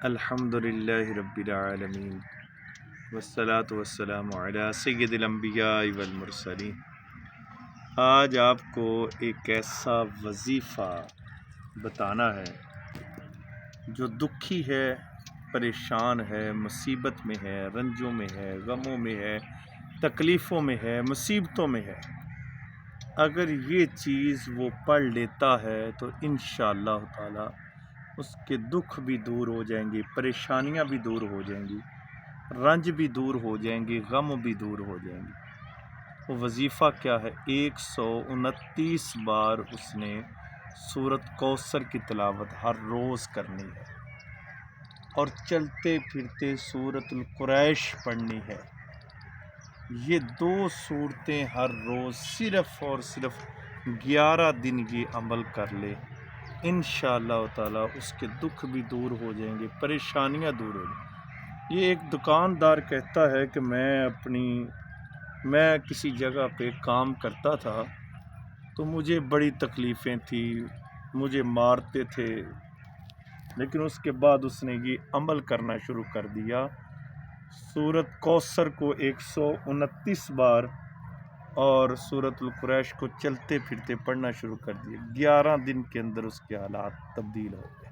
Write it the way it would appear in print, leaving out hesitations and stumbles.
الحمدللہ رب العالمین والصلاة والسلام علی سید الانبیاء والمرسلین۔ آج آپ کو ایک ایسا وظیفہ بتانا ہے جو دکھی ہے، پریشان ہے، مصیبت میں ہے، رنجوں میں ہے، غموں میں ہے، تکلیفوں میں ہے، مصیبتوں میں ہے۔ اگر یہ چیز وہ پڑھ لیتا ہے تو انشاءاللہ تعالی اس کے دکھ بھی دور ہو جائیں گے، پریشانیاں بھی دور ہو جائیں گی، رنج بھی دور ہو جائیں گے، غم بھی دور ہو جائیں گے۔ وہ وظیفہ کیا ہے؟ 129 بار اس نے سورۃ کوثر کی تلاوت ہر روز کرنی ہے، اور چلتے پھرتے سورۃ القریش پڑھنی ہے۔ یہ 2 صورتیں ہر روز صرف اور صرف 11 دن یہ عمل کر لے، انشاءاللہ تعالی اس کے دکھ بھی دور ہو جائیں گے، پریشانیاں دور ہو جائیں گی۔ یہ ایک دکاندار کہتا ہے کہ میں کسی جگہ پہ کام کرتا تھا تو مجھے بڑی تکلیفیں تھیں، مجھے مارتے تھے، لیکن اس کے بعد اس نے یہ عمل کرنا شروع کر دیا، سورۃ کوثر کو 129 بار اور سورۃ القریش کو چلتے پھرتے پڑھنا شروع کر دیا۔ 11 دن کے اندر اس کے حالات تبدیل ہو گئے۔